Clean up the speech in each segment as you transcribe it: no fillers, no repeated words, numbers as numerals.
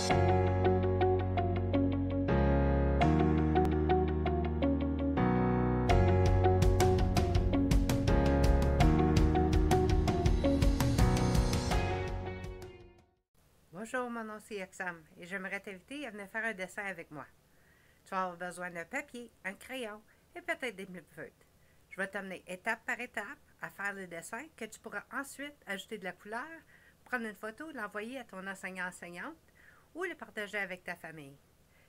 Bonjour, mon nom c'est Yoxam et j'aimerais t'inviter à venir faire un dessin avec moi. Tu vas avoir besoin d'un papier, un crayon et peut-être des feutres. Je vais t'amener étape par étape à faire le dessin que tu pourras ensuite ajouter de la couleur, prendre une photo, l'envoyer à ton enseignant-enseignante ou le partager avec ta famille.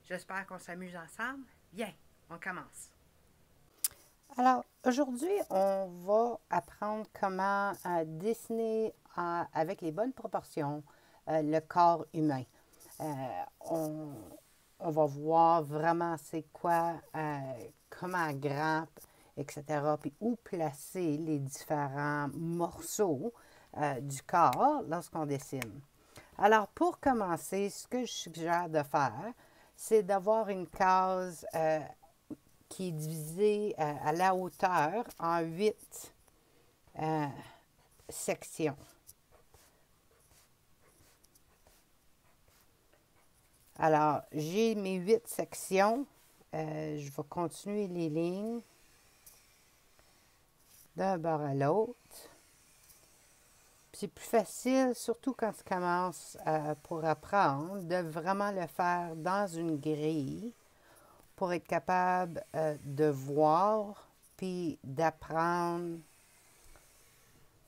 J'espère qu'on s'amuse ensemble. Viens, on commence. Alors, aujourd'hui, on va apprendre comment dessiner avec les bonnes proportions le corps humain. On, on va voir vraiment c'est quoi, comment grand, etc., puis où placer les différents morceaux du corps lorsqu'on dessine. Alors, pour commencer, ce que je suggère de faire, c'est d'avoir une case qui est divisée à la hauteur en 8 sections. Alors, j'ai mes 8 sections. Je vais continuer les lignes d'un bord à l'autre. C'est plus facile, surtout quand tu commences pour apprendre, de vraiment le faire dans une grille pour être capable de voir puis d'apprendre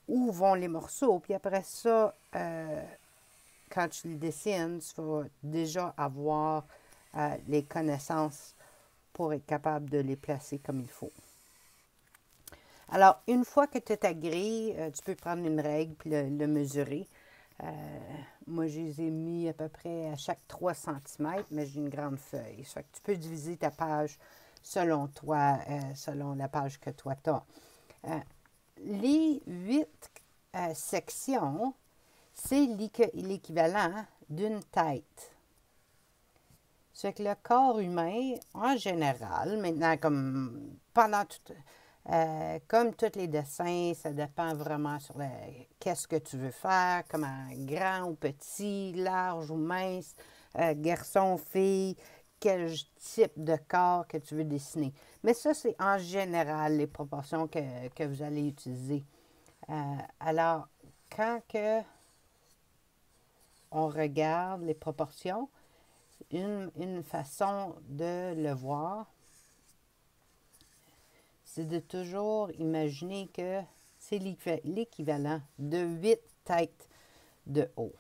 où vont les morceaux. Puis après ça, quand tu le dessines, tu vas déjà avoir les connaissances pour être capable de les placer comme il faut. Alors, une fois que tu as ta grille, tu peux prendre une règle et le mesurer. Moi, je les ai mis à peu près à chaque 3 cm, mais j'ai une grande feuille. Ça fait que tu peux diviser ta page selon toi, selon la page que toi tu as. Les 8 sections, c'est l'équivalent d'une tête. C'est que le corps humain, en général, maintenant, comme tous les dessins, ça dépend vraiment sur qu'est-ce que tu veux faire, comment grand ou petit, large ou mince, garçon, fille, quel type de corps que tu veux dessiner. Mais ça, c'est en général les proportions que vous allez utiliser. Alors, quand on regarde les proportions, une façon de le voir, c'est de toujours imaginer que c'est l'équivalent de 8 têtes de haut.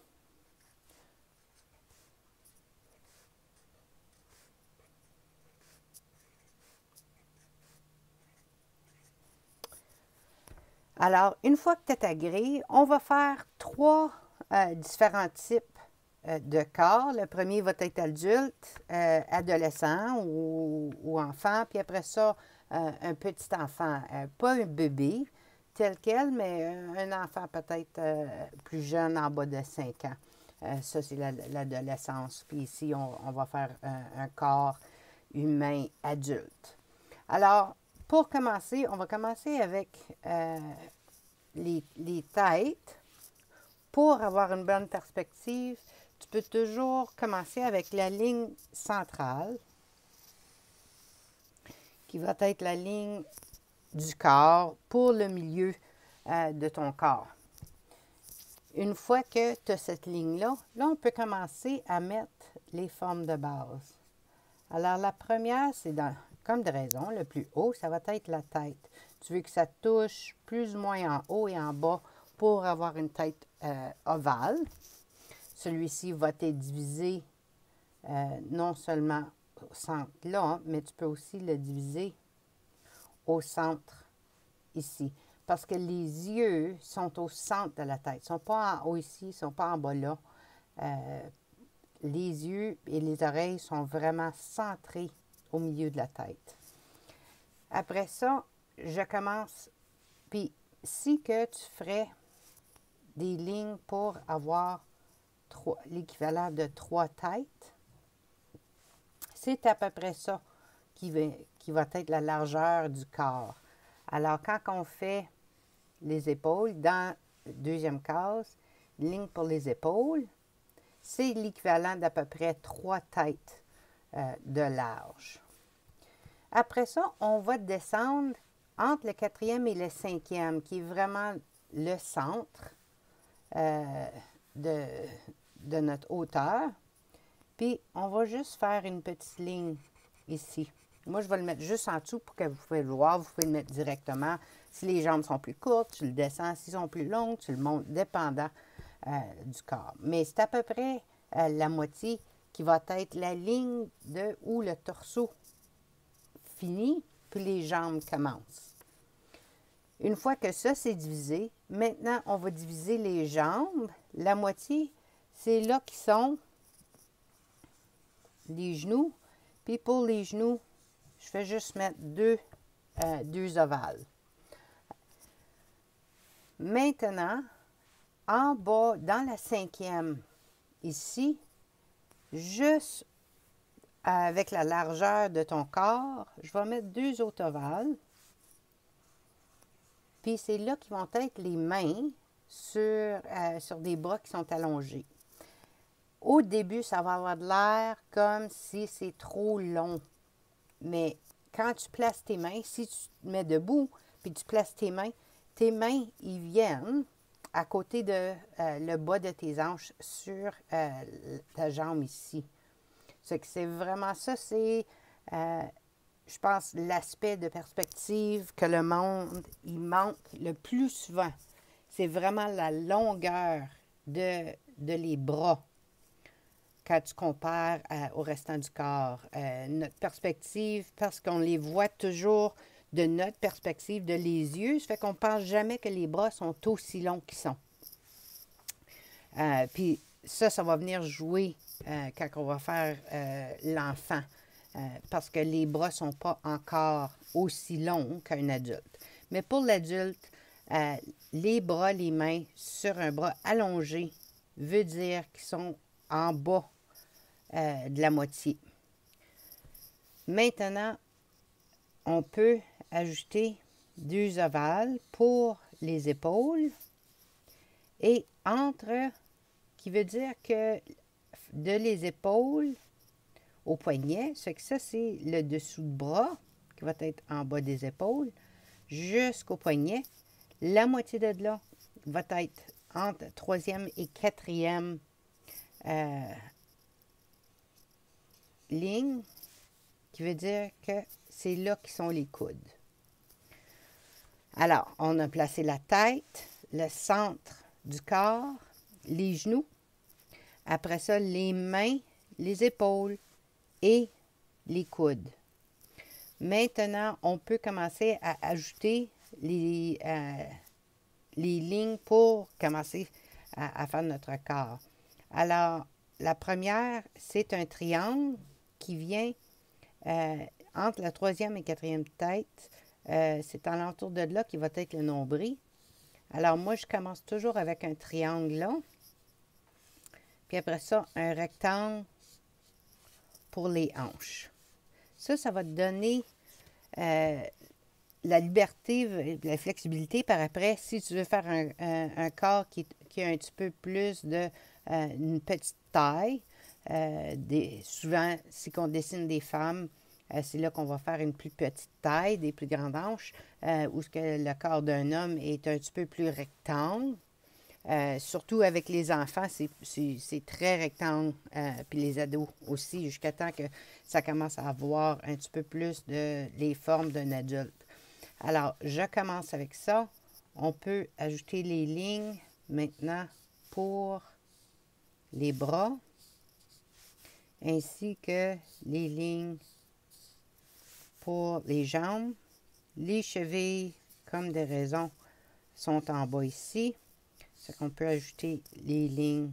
Alors, une fois que tu as ta grille, on va faire 3 différents types de corps. Le premier va être adulte, adolescent ou enfant, puis après ça, un petit enfant, pas un bébé tel quel, mais un enfant peut-être plus jeune, en bas de 5 ans. Ça, c'est l'adolescence. Puis ici, on va faire un corps humain adulte. Alors, pour commencer, on va commencer avec les têtes. Pour avoir une bonne perspective, tu peux toujours commencer avec la ligne centrale, qui va être la ligne du corps pour le milieu de ton corps. Une fois que tu as cette ligne-là, on peut commencer à mettre les formes de base. Alors, la première, c'est comme de raison, le plus haut, ça va être la tête. Tu veux que ça touche plus ou moins en haut et en bas pour avoir une tête ovale. Celui-ci va être divisé non seulement au centre là, mais tu peux aussi le diviser au centre ici. Parce que les yeux sont au centre de la tête. Ils ne sont pas en haut ici, ils ne sont pas en bas là. Les yeux et les oreilles sont vraiment centrés au milieu de la tête. Après ça, je commence. Puis, si que tu ferais des lignes pour avoir l'équivalent de 3 têtes, c'est à peu près ça qui va être la largeur du corps. Alors, quand on fait les épaules, dans la deuxième case, ligne pour les épaules, c'est l'équivalent d'à peu près 3 têtes de large. Après ça, on va descendre entre le 4e et le 5e, qui est vraiment le centre de notre hauteur. Puis, on va juste faire une petite ligne ici. Moi, je vais le mettre juste en dessous pour que vous pouvez le voir. Vous pouvez le mettre directement. Si les jambes sont plus courtes, tu le descends. S'ils sont plus longues, tu le montes, dépendant du corps. Mais c'est à peu près la moitié qui va être la ligne de où le torseau finit, puis les jambes commencent. Une fois que ça, c'est divisé, maintenant, on va diviser les jambes. La moitié, c'est là qui sont les genoux. Puis pour les genoux, je fais juste mettre deux ovales. Maintenant, en bas, dans la 5e, ici, juste avec la largeur de ton corps, je vais mettre 2 autres ovales. Puis c'est là qu'ils vont être les mains sur des bras qui sont allongés. Au début, ça va avoir de l'air comme si c'est trop long. Mais quand tu places tes mains, si tu te mets debout, puis tu places tes mains, ils viennent à côté de le bas de tes hanches sur ta jambe ici. C'est vraiment ça, c'est, je pense, l'aspect de perspective que le monde, il manque le plus souvent. C'est vraiment la longueur de les bras quand tu compares au restant du corps. Notre perspective, parce qu'on les voit toujours de notre perspective, de les yeux, ça fait qu'on ne pense jamais que les bras sont aussi longs qu'ils sont. Puis ça va venir jouer quand on va faire l'enfant, parce que les bras ne sont pas encore aussi longs qu'un adulte. Mais pour l'adulte, les bras, les mains sur un bras allongé veut dire qu'ils sont en bas de la moitié. Maintenant, on peut ajouter 2 ovales pour les épaules et entre, qui veut dire que de les épaules au poignet, c'est que ça, c'est le dessous de bras qui va être en bas des épaules jusqu'au poignet. La moitié de là va être entre 3e et 4e ligne, qui veut dire que c'est là qui sont les coudes. Alors, on a placé la tête, le centre du corps, les genoux, après ça, les mains, les épaules et les coudes. Maintenant, on peut commencer à ajouter les lignes pour commencer à faire notre corps. Alors, la première, c'est un triangle qui vient entre la 3e et 4e tête. C'est en l'entour de là qui va être le nombril. Alors, moi, je commence toujours avec un triangle là. Puis après ça, un rectangle pour les hanches. Ça va te donner la liberté, la flexibilité par après. Si tu veux faire un corps qui a un petit peu plus de une petite taille, souvent, si on dessine des femmes, c'est là qu'on va faire une plus petite taille, des plus grandes hanches, où le corps d'un homme est un petit peu plus rectangle. Surtout avec les enfants, c'est très rectangle, puis les ados aussi, jusqu'à temps que ça commence à avoir un petit peu plus les formes d'un adulte. Alors, je commence avec ça. On peut ajouter les lignes maintenant pour les bras, ainsi que les lignes pour les jambes. Les chevilles, comme des raisons, sont en bas ici. C'est qu'on peut ajouter les lignes.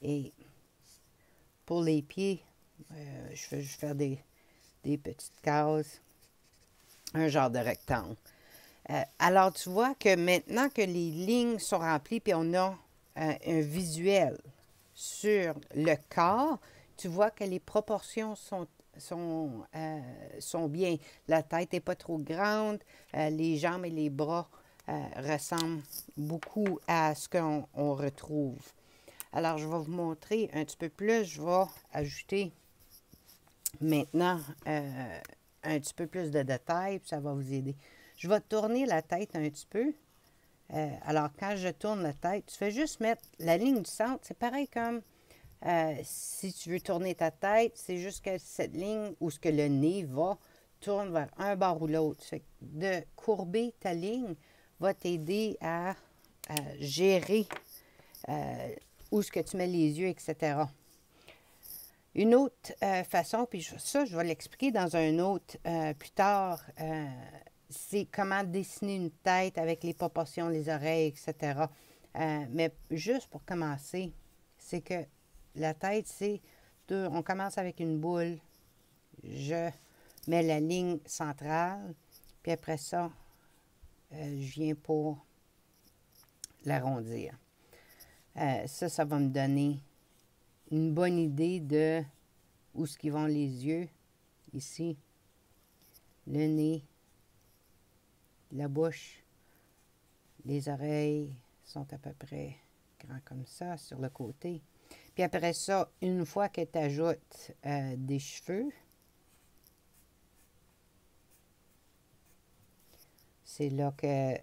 Et pour les pieds, je vais juste faire des petites cases, un genre de rectangle. Alors, tu vois que maintenant que les lignes sont remplies, puis on a un visuel sur le corps, tu vois que les proportions sont bien. La tête n'est pas trop grande, les jambes et les bras ressemblent beaucoup à ce qu'on retrouve. Alors, je vais vous montrer un petit peu plus. Je vais ajouter maintenant un petit peu plus de détails, puis ça va vous aider. Je vais tourner la tête un petit peu. Alors, quand je tourne la tête, tu fais juste mettre la ligne du centre. C'est pareil comme si tu veux tourner ta tête, c'est juste que cette ligne où ce que le nez va tourne vers un bord ou l'autre. De courber ta ligne va t'aider à gérer où est-ce que tu mets les yeux, etc. Une autre façon, puis ça, je vais l'expliquer dans un autre plus tard, c'est comment dessiner une tête avec les proportions, les oreilles, etc. Mais juste pour commencer, c'est que la tête, c'est, on commence avec une boule, je mets la ligne centrale, puis après ça, je viens pour l'arrondir. Ça va me donner une bonne idée de où ce qu'ils vont les yeux, ici, le nez, la bouche, les oreilles sont à peu près grands comme ça sur le côté. Puis après ça, une fois que tu ajoutes des cheveux, c'est là que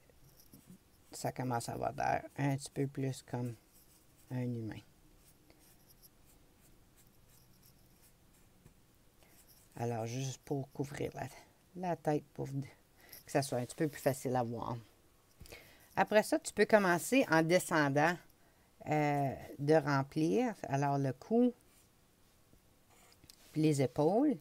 ça commence à avoir l'air un petit peu plus comme un humain. Alors, juste pour couvrir la tête, pour que ça soit un petit peu plus facile à voir. Après ça, tu peux commencer en descendant de remplir. Alors, le cou, puis les épaules.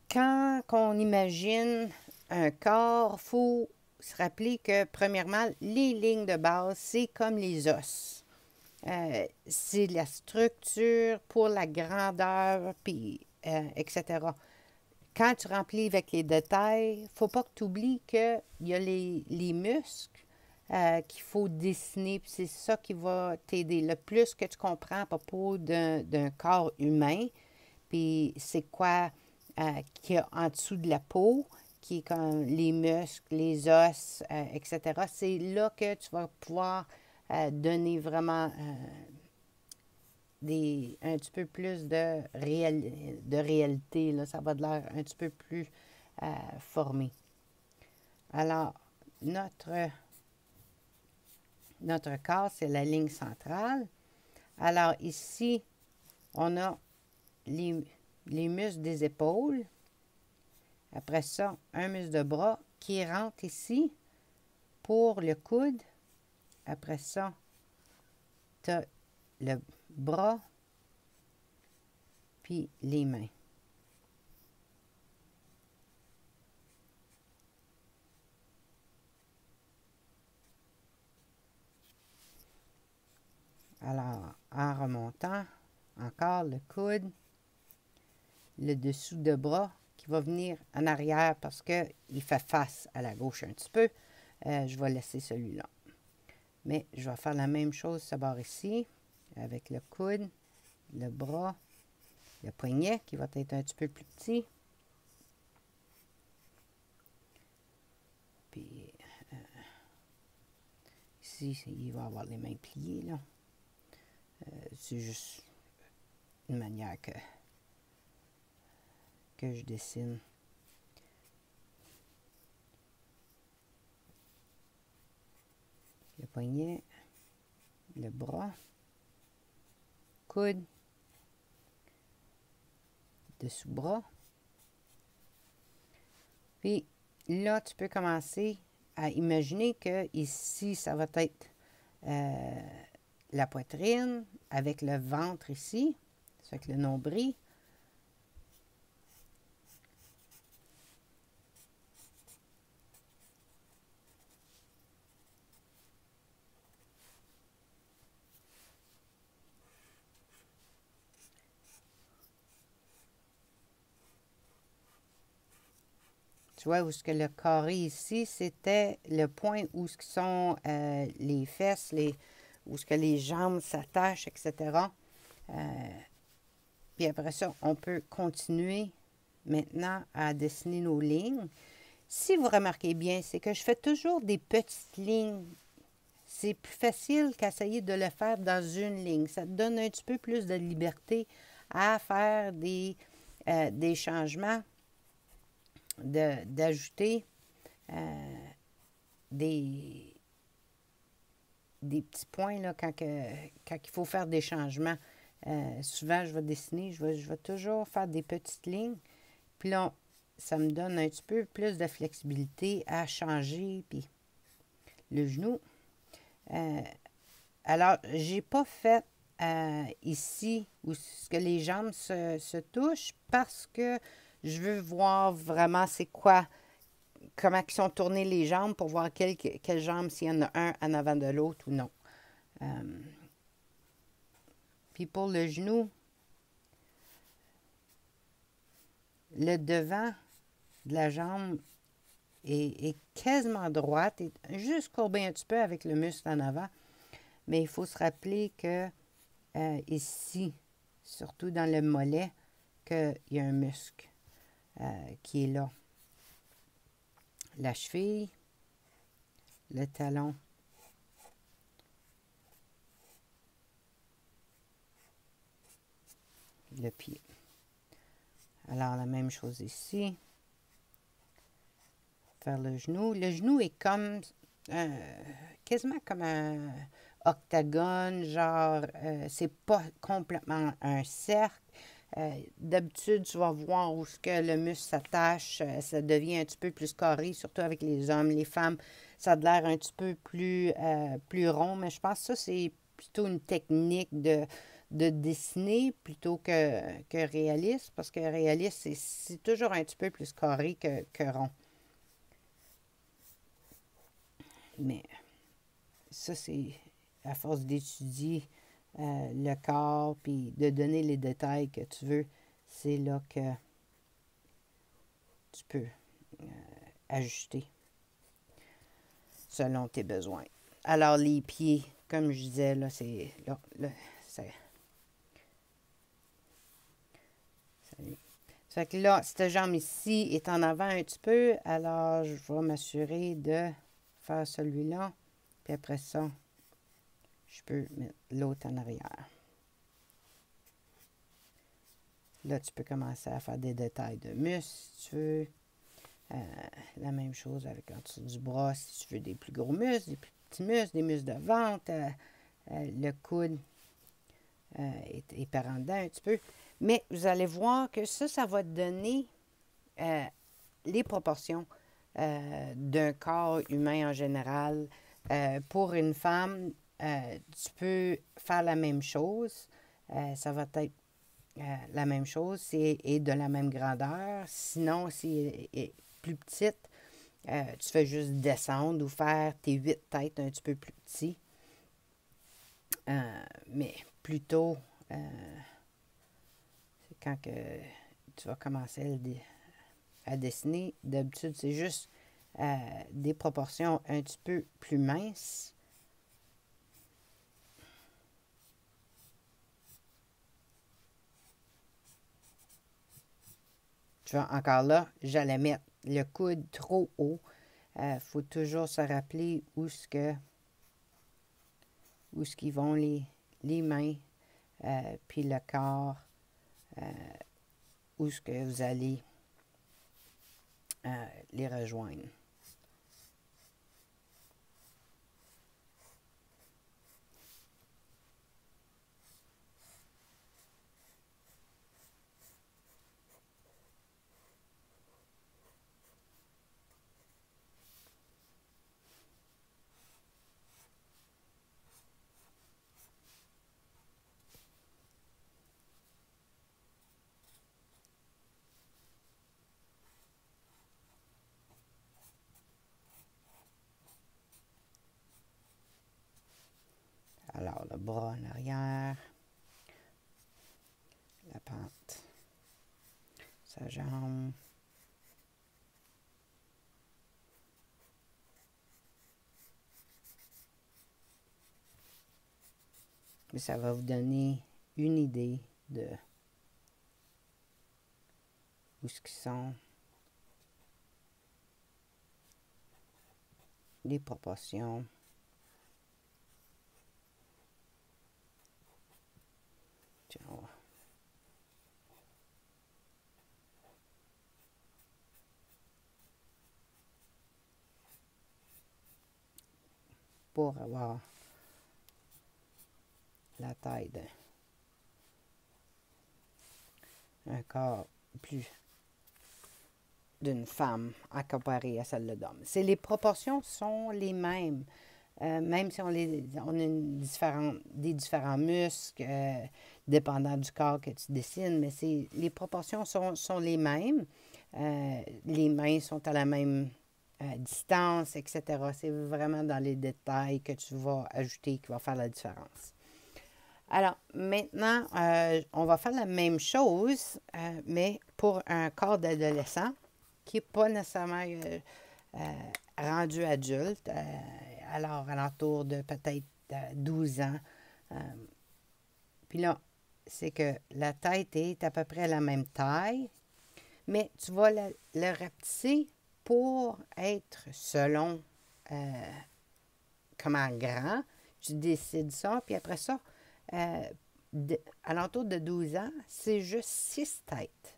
Quand on imagine un corps, il faut se rappeler que, premièrement, les lignes de base, c'est comme les os. C'est la structure pour la grandeur, puis etc. Quand tu remplis avec les détails, il ne faut pas que tu oublies qu'il y a les muscles qu'il faut dessiner, puis c'est ça qui va t'aider. Le plus que tu comprends à propos d'un corps humain, puis c'est quoi qu'il y a en dessous de la peau, qui est comme les muscles, les os, etc. C'est là que tu vas pouvoir donner vraiment un petit peu plus de réalité. Là. Ça va de l'air un petit peu plus formé. Alors, notre corps, c'est la ligne centrale. Alors, ici, on a les muscles des épaules. Après ça, un muscle de bras qui rentre ici pour le coude. Après ça, tu as le bras puis les mains. Alors, en remontant, encore le coude, le dessous de bras qui va venir en arrière parce qu'il fait face à la gauche un petit peu. Je vais laisser celui-là. Mais je vais faire la même chose ce bord ici, avec le coude, le bras, le poignet qui va être un petit peu plus petit. Puis ici, il va avoir les mains pliées, là. C'est juste une manière que je dessine. Le poignet, le bras, coude, dessous-bras. Puis là, tu peux commencer à imaginer que ici, ça va être la poitrine avec le ventre ici, avec le nombril. Tu vois, où ce que le carré ici, c'était le point où ce sont les fesses, où ce que les jambes s'attachent, etc. Puis après ça, on peut continuer maintenant à dessiner nos lignes. Si vous remarquez bien, c'est que je fais toujours des petites lignes c'est plus facile qu'essayer de le faire dans une ligne. Ça te donne un petit peu plus de liberté à faire des changements, d'ajouter des petits points là, quand il faut faire des changements. Souvent, je vais dessiner, je vais toujours faire des petites lignes. Puis là, ça me donne un petit peu plus de flexibilité à changer. Puis le genou. Alors, j'ai pas fait ici où ce que les jambes se touchent parce que je veux voir vraiment c'est quoi, comment ils sont tournées les jambes pour voir quelle jambe, s'il y en a un en avant de l'autre ou non. Puis pour le genou, le devant de la jambe est quasiment droite, est juste courbé un petit peu avec le muscle en avant. Mais il faut se rappeler que ici, surtout dans le mollet, qu'il y a un muscle qui est là. La cheville, le talon, le pied. Alors, la même chose ici. Faire le genou. Le genou est comme quasiment comme un octagone, genre, c'est pas complètement un cercle. D'habitude, tu vas voir où ce que le muscle s'attache, ça devient un petit peu plus carré, surtout avec les hommes. Les femmes, ça a l'air un petit peu plus rond, mais je pense que ça, c'est plutôt une technique de dessiner plutôt que réaliste, parce que réaliste, c'est toujours un petit peu plus carré que rond. Mais ça, c'est à force d'étudier le corps puis de donner les détails que tu veux, c'est là que tu peux ajuster selon tes besoins. Alors, les pieds, comme je disais, là, c'est... Là, ça fait que là, cette jambe ici est en avant un petit peu, alors je vais m'assurer de faire celui-là, puis après ça, je peux mettre l'autre en arrière. Là, tu peux commencer à faire des détails de muscles, si tu veux. La même chose avec en dessous du bras, si tu veux des plus gros muscles, des plus petits muscles, des muscles de ventre. Le coude est par en dedans un petit peu. Mais vous allez voir que ça va te donner les proportions d'un corps humain en général. Pour une femme, tu peux faire la même chose. Ça va être la même chose et de la même grandeur. Sinon, si elle est plus petite, tu fais juste descendre ou faire tes 8 têtes un petit peu plus petits. Mais plutôt, c'est quand que tu vas commencer à dessiner. D'habitude, c'est juste des proportions un petit peu plus minces. Tu vois, encore là, j'allais mettre le coude trop haut. Faut toujours se rappeler où ce qu'ils vont les mains, puis le corps, où ce que vous allez les rejoindre. Alors, le bras en arrière, la pente, sa jambe. Mais ça va vous donner une idée de où ce qui sont les proportions pour avoir la taille d'un corps plus d'une femme à comparer à celle de l'homme. Les proportions sont les mêmes. Même si on a des différents muscles, dépendant du corps que tu dessines, mais les proportions sont les mêmes. Les mains sont à la même distance, etc. C'est vraiment dans les détails que tu vas ajouter qui va faire la différence. Alors, maintenant, on va faire la même chose, mais pour un corps d'adolescent qui n'est pas nécessairement rendu adulte, alors alentour de peut-être 12 ans. Puis là, c'est que la tête est à peu près la même taille, mais tu vas le rapetisser pour être selon comment grand. Tu décides ça, puis après ça, alentour de 12 ans, c'est juste 6 têtes.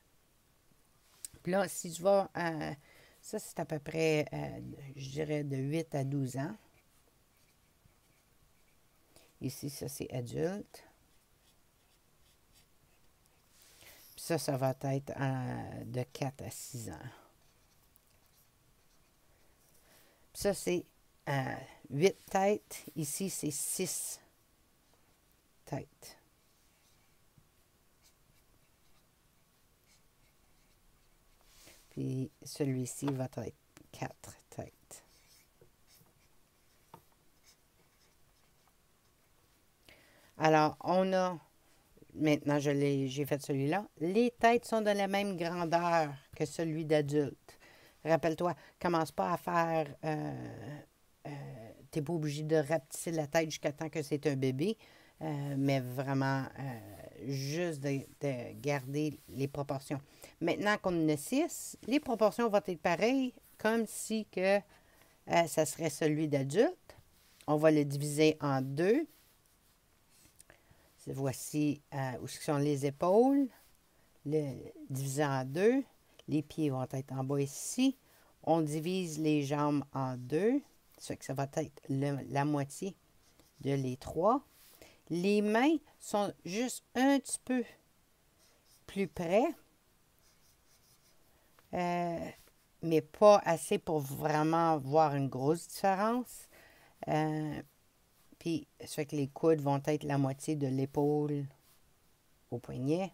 Puis là, si tu vas... ça, c'est à peu près, je dirais, de 8 à 12 ans. Ici, ça, c'est adulte. Puis ça va être de 4 à 6 ans. Puis ça, c'est 8 têtes. Ici, c'est 6 têtes. Puis celui-ci va être 4 têtes. Alors, on a, maintenant j'ai fait celui-là, les têtes sont de la même grandeur que celui d'adulte. Rappelle-toi, commence pas à faire, t'es pas obligé de rapetisser la tête jusqu'à temps que c'est un bébé, mais vraiment juste de garder les proportions. Maintenant qu'on en a 6, les proportions vont être pareilles, comme si que ça serait celui d'adulte. On va le diviser en 2. Voici où sont les épaules. Divisé en 2. Les pieds vont être en bas ici. On divise les jambes en 2. Ça fait que ça va être la moitié de les 3. Les mains sont juste un petit peu plus près. Mais pas assez pour vraiment voir une grosse différence. Puis, ça fait que les coudes vont être la moitié de l'épaule au poignet.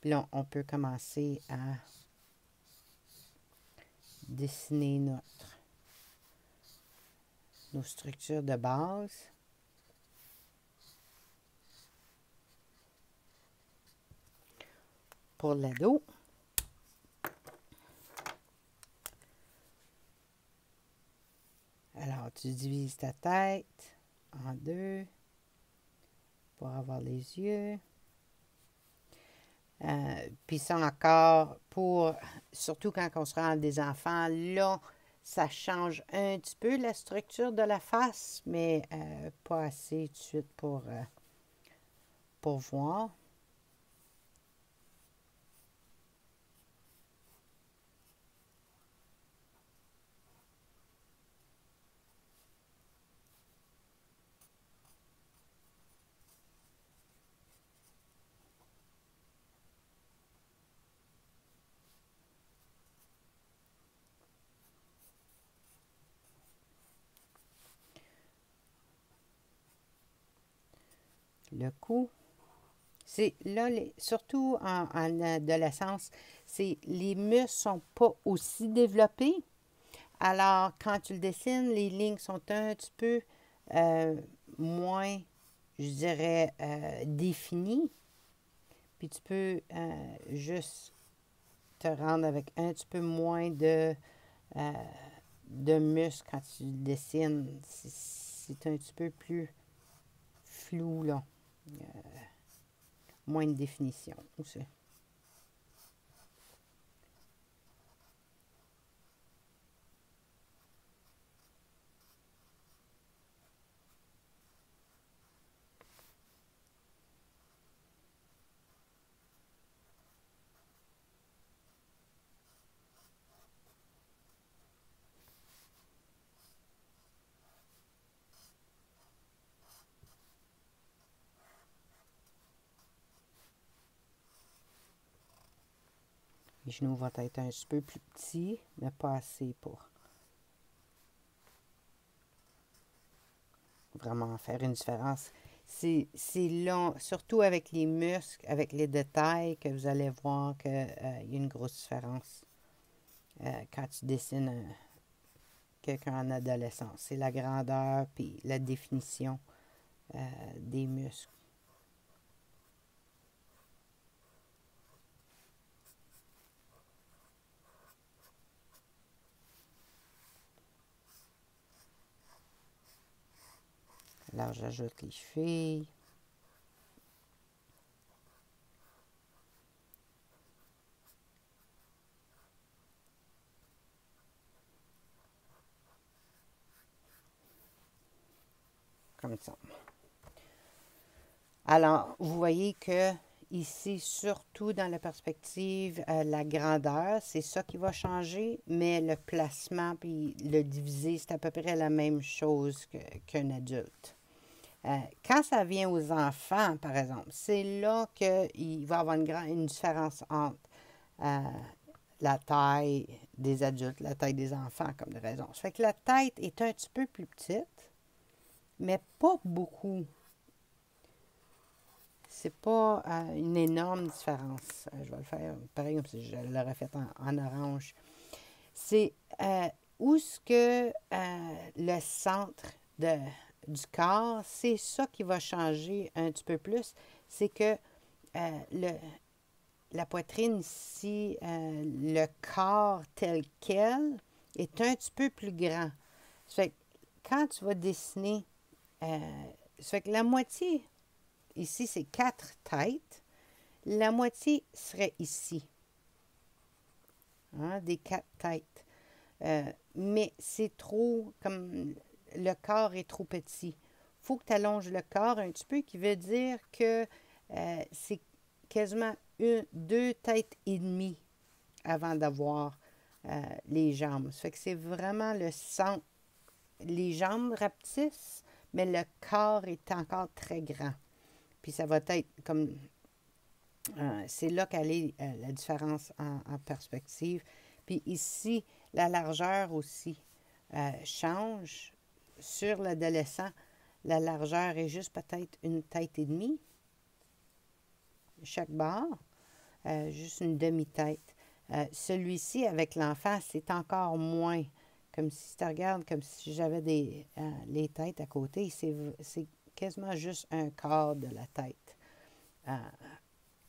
Puis là, on peut commencer à dessiner nos structures de base. Pour le dos. Alors, tu divises ta tête en 2 pour avoir les yeux. Puis ça encore, surtout quand on se rend des enfants, là, ça change un petit peu la structure de la face, mais pas assez tout de suite pour voir. Le cou. C'est là, surtout en adolescence, les muscles sont pas aussi développés. Alors, quand tu le dessines, les lignes sont un petit peu moins, je dirais, définies. Puis tu peux juste te rendre avec un petit peu moins de muscles quand tu le dessines. C'est un petit peu plus flou, là. Moins de définition aussi. Les genoux vont être un petit peu plus petits, mais pas assez pour vraiment faire une différence. C'est là, surtout avec les muscles, avec les détails, que vous allez voir qu'il y a une grosse différence quand tu dessines quelqu'un en adolescence. C'est la grandeur puis la définition des muscles. Alors, j'ajoute les chevilles. Comme ça. Alors, vous voyez que ici, surtout dans la perspective, la grandeur, c'est ça qui va changer, mais le placement puis le diviser, c'est à peu près la même chose qu'un adulte. Quand ça vient aux enfants, par exemple, c'est là qu'il va y avoir une différence entre la taille des adultes, la taille des enfants, comme de raison. Ça fait que la tête est un petit peu plus petite, mais pas beaucoup. C'est pas une énorme différence. Je vais le faire pareil comme si je l'aurais fait en orange. C'est où ce que le centre du corps, c'est ça qui va changer un petit peu plus. C'est que la poitrine ici, le corps tel quel, est un petit peu plus grand. Ça fait que quand tu vas dessiner, ça fait que la moitié, ici c'est 4 têtes, la moitié serait ici, hein, des 4 têtes. Mais c'est trop, comme le corps est trop petit. Il faut que tu allonges le corps un petit peu, qui veut dire que c'est quasiment 2 têtes et demie avant d'avoir les jambes. Ça fait que c'est vraiment le centre. Les jambes rapetissent, mais le corps est encore très grand. Puis ça va être comme... c'est là qu'elle est la différence en perspective. Puis ici, la largeur aussi change. Sur l'adolescent, la largeur est juste peut-être une tête et demie. Chaque barre, juste une demi-tête. Celui-ci, avec l'enfant, c'est encore moins. Comme si tu regardes, comme si j'avais les têtes à côté, c'est quasiment juste un quart de la tête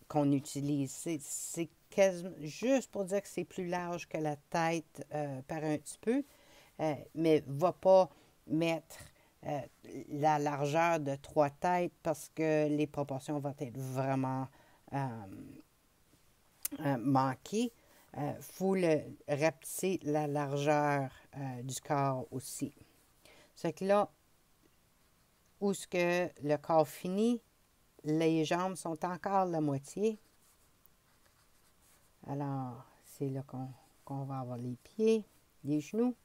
qu'on utilise. C'est quasiment juste pour dire que c'est plus large que la tête par un petit peu, mais ne va pas mettre la largeur de 3 têtes parce que les proportions vont être vraiment manquées. Il faut rapetisser la largeur du corps aussi. C'est que là, où est-ce que le corps finit, les jambes sont encore la moitié. Alors, c'est là qu'on va avoir les pieds, les genoux.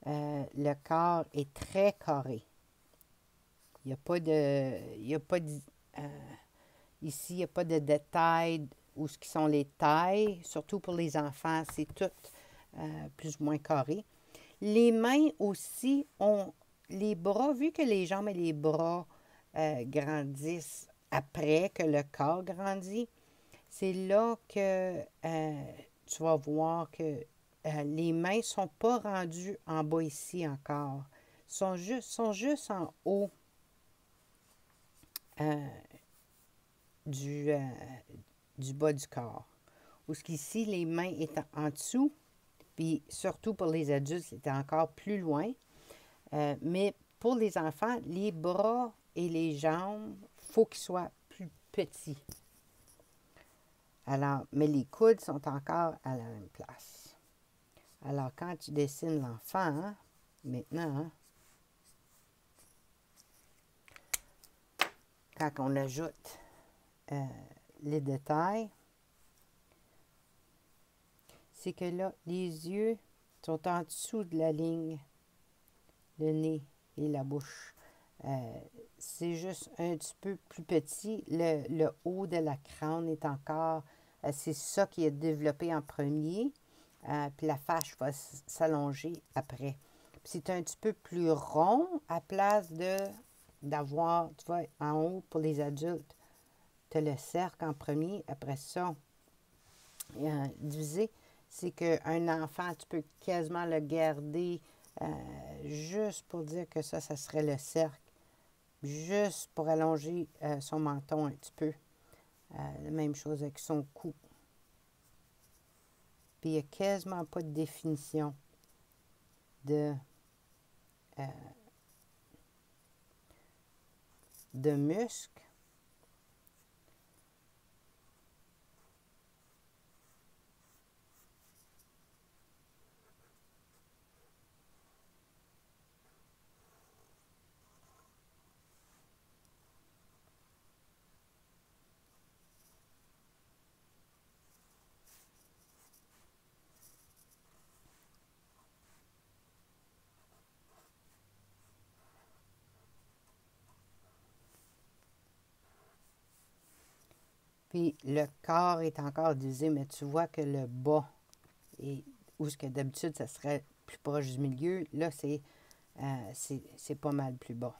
Le corps est très carré. Il n'y a pas de... ici, il n'y a pas de détails où ce qui sont les tailles. Surtout pour les enfants, c'est tout plus ou moins carré. Les mains aussi ont les bras, vu que les jambes et les bras grandissent après que le corps grandit, c'est là que tu vas voir que les mains ne sont pas rendues en bas ici encore. Sont juste en haut du bas du corps. Où ce qu'ici, les mains étant en dessous, puis surtout pour les adultes, c'était encore plus loin. Mais pour les enfants, les bras et les jambes, il faut qu'ils soient plus petits. Alors, mais les coudes sont encore à la même place. Alors, quand tu dessines l'enfant, hein, maintenant, hein, quand on ajoute les détails, c'est que là, les yeux sont en dessous de la ligne, le nez et la bouche. C'est juste un petit peu plus petit. Le haut de la crâne est encore c'est ça qui est développé en premier, puis la fâche va s'allonger après. Puis c'est un petit peu plus rond à place d'avoir, tu vois, en haut pour les adultes, tu as le cercle en premier, après ça, divisé, c'est qu'un enfant, tu peux quasiment le garder juste pour dire que ça serait le cercle, juste pour allonger son menton un petit peu. La même chose avec son cou. Puis il n'y a quasiment pas de définition de muscles. Puis le corps est encore divisé, mais tu vois que le bas, où ce que d'habitude, ça serait plus proche du milieu, là, c'est pas mal plus bas.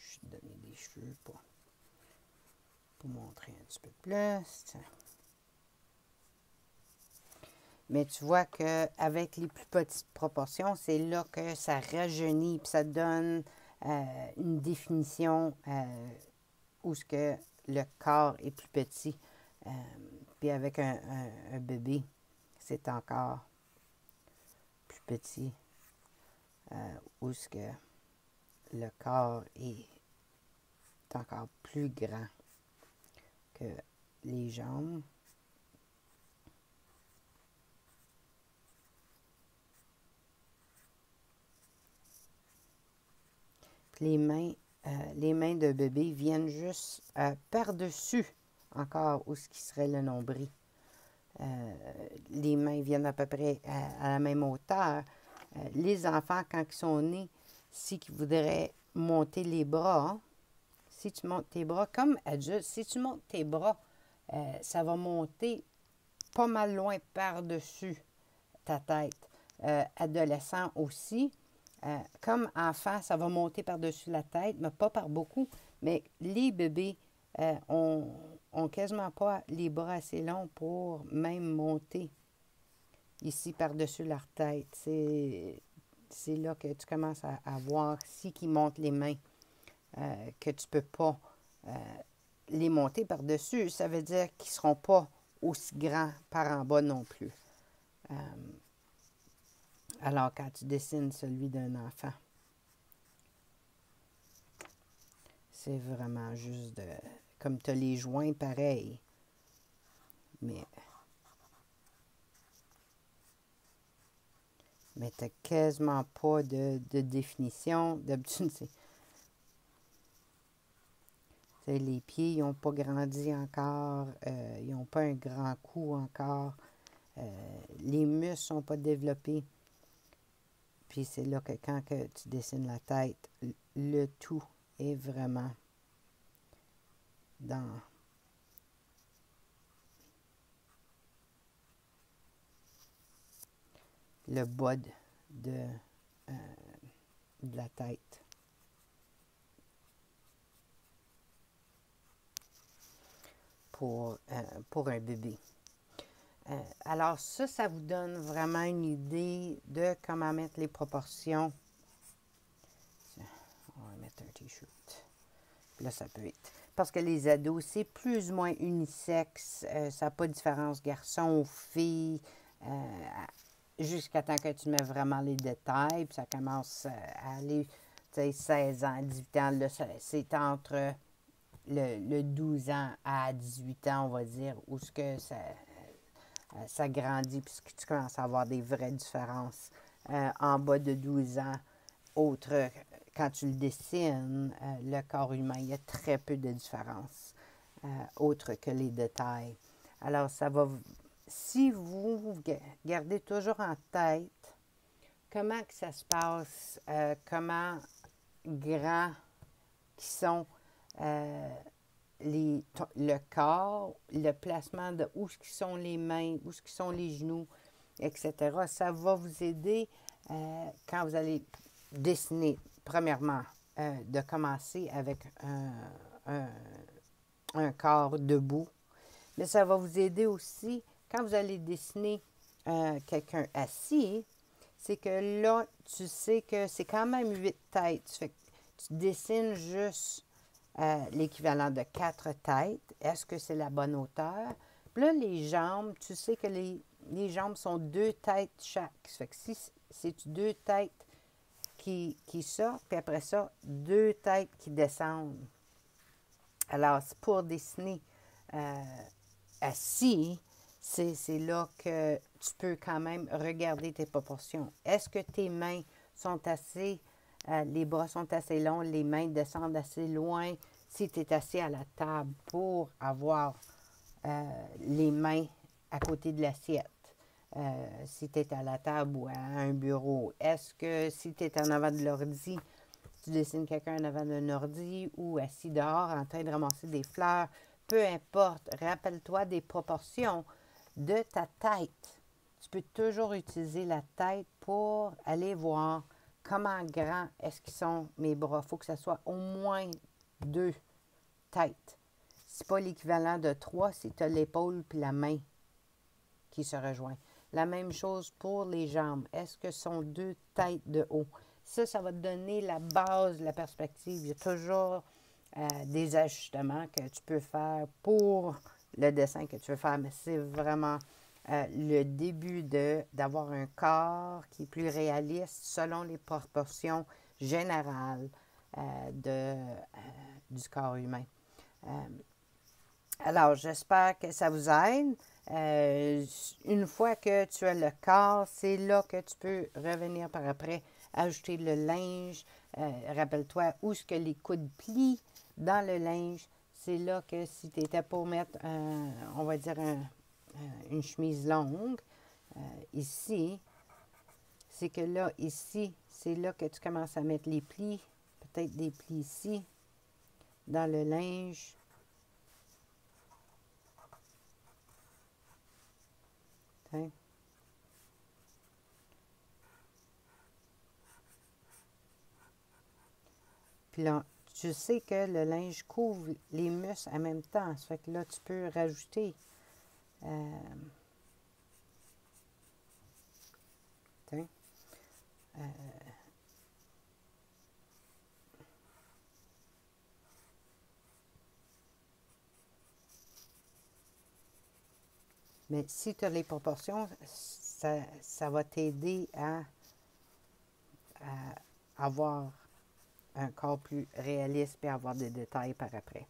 Je vais te donner des cheveux pour montrer un petit peu plus. Mais tu vois qu'avec les plus petites proportions, c'est là que ça rajeunit, puis ça donne une définition où ce que le corps est plus petit. Puis avec un bébé, c'est encore plus petit, où ce que le corps est encore plus grand que les jambes. Puis les mains de bébé viennent juste par-dessus encore où ce qui serait le nombril. Les mains viennent à peu près à la même hauteur. Les enfants, quand ils sont nés, si ils voudraient monter les bras, hein, si tu montes tes bras, comme adulte, si tu montes tes bras, ça va monter pas mal loin par-dessus ta tête. Adolescent aussi. Comme enfant, ça va monter par-dessus la tête, mais pas par beaucoup. Mais les bébés ont quasiment pas les bras assez longs pour même monter ici par-dessus leur tête. C'est là que tu commences à voir si qui montent les mains, que tu peux pas les monter par-dessus. Ça veut dire qu'ils ne seront pas aussi grands par en bas non plus. Alors, quand tu dessines celui d'un enfant, c'est vraiment juste de... Comme tu as les joints pareils, mais tu n'as quasiment pas de définition. D'habitude, les pieds, ils n'ont pas grandi encore, ils n'ont pas un grand cou encore, les muscles ne sont pas développés. Puis c'est là que quand que tu dessines la tête, le tout est vraiment dans le bas de la tête. Pour un bébé. Alors ça vous donne vraiment une idée de comment mettre les proportions. On va mettre un t-shirt. Là, ça peut être... Parce que les ados, c'est plus ou moins unisexe. Ça n'a pas de différence garçon ou fille. Jusqu'à temps que tu mets vraiment les détails. Puis ça commence à aller 16 ans, 18 ans, là, c'est entre le 12 ans à 18 ans, on va dire, où ce que ça grandit, puisque tu commences à avoir des vraies différences. En bas de 12 ans, quand tu le dessines, le corps humain, il y a très peu de différences, autres que les détails. Alors, si vous gardez toujours en tête comment que ça se passe, comment grands qui sont le corps, le placement de où sont les mains, où sont les genoux, etc. Ça va vous aider quand vous allez dessiner, premièrement, de commencer avec un corps debout. Mais ça va vous aider aussi quand vous allez dessiner quelqu'un assis, c'est que là, tu sais que c'est quand même 8 têtes. Fait que tu dessines juste l'équivalent de 4 têtes. Est-ce que c'est la bonne hauteur? Puis là, les jambes, tu sais que les jambes sont 2 têtes chaque. Fait que si c'est 2 têtes qui sortent, puis après ça, 2 têtes qui descendent. Alors, c'est pour dessiner assis, c'est là que tu peux quand même regarder tes proportions. Est-ce que tes mains sont assez, les bras sont assez longs, les mains descendent assez loin? Si tu es assis à la table pour avoir les mains à côté de l'assiette, si tu es à la table ou à un bureau, est-ce que si tu es en avant de l'ordi, tu dessines quelqu'un en avant d'un ordi ou assis dehors en train de ramasser des fleurs, peu importe, rappelle-toi des proportions de ta tête. Tu peux toujours utiliser la tête pour aller voir comment grand est-ce qu'ils sont mes bras. Il faut que ce soit au moins 2 têtes. Ce n'est pas l'équivalent de 3 si tu as l'épaule puis la main qui se rejoignent. La même chose pour les jambes. Est-ce que ce sont 2 têtes de haut? Ça va te donner la base, la perspective. Il y a toujours des ajustements que tu peux faire pour le dessin que tu veux faire, mais c'est vraiment le début d'avoir un corps qui est plus réaliste selon les proportions générales du corps humain. Alors, j'espère que ça vous aide. Une fois que tu as le corps, c'est là que tu peux revenir par après, ajouter le linge. Rappelle-toi où est-ce que les coudes plient dans le linge. C'est là que si tu étais pour mettre, on va dire, une chemise longue, ici, c'est que là, ici, c'est là que tu commences à mettre les plis, peut-être des plis ici, dans le linge. Hein? Puis là, tu sais que le linge couvre les muscles en même temps. Ça fait que là, tu peux rajouter mais si tu as les proportions, ça va t'aider à avoir un corps plus réaliste et avoir des détails par après.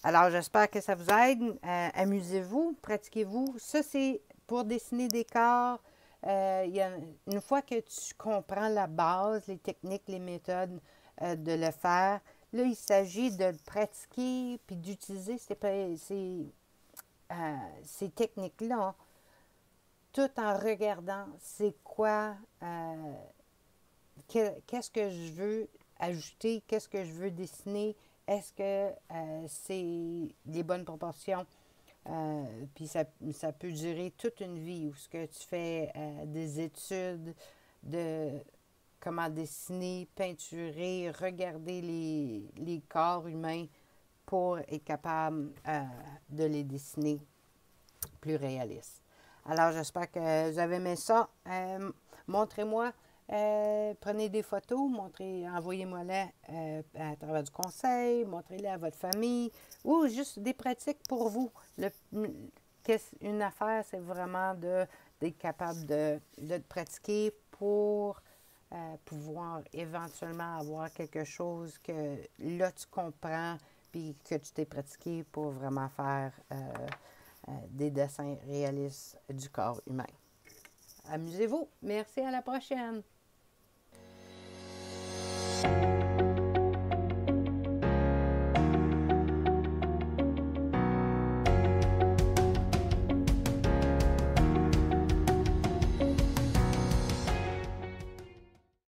Alors, j'espère que ça vous aide. Amusez-vous, pratiquez-vous. Ça, c'est pour dessiner des corps. Une fois que tu comprends la base, les techniques, les méthodes de le faire, là, il s'agit de le pratiquer puis d'utiliser ces techniques-là tout en regardant c'est quoi, qu'est-ce que je veux ajouter, qu'est-ce que je veux dessiner, est-ce que c'est les bonnes proportions. Puis ça peut durer toute une vie où ce que tu fais des études de comment dessiner, peinturer, regarder les corps humains pour être capable de les dessiner plus réalistes. Alors, j'espère que vous avez aimé ça. Montrez-moi, prenez des photos, envoyez-moi-les à travers du conseil, montrez-les à votre famille ou juste des pratiques pour vous. Une affaire, c'est vraiment d'être capable de pratiquer pour pouvoir éventuellement avoir quelque chose que là tu comprends puis que tu t'es pratiqué pour vraiment faire des dessins réalistes du corps humain. Amusez-vous. Merci, à la prochaine.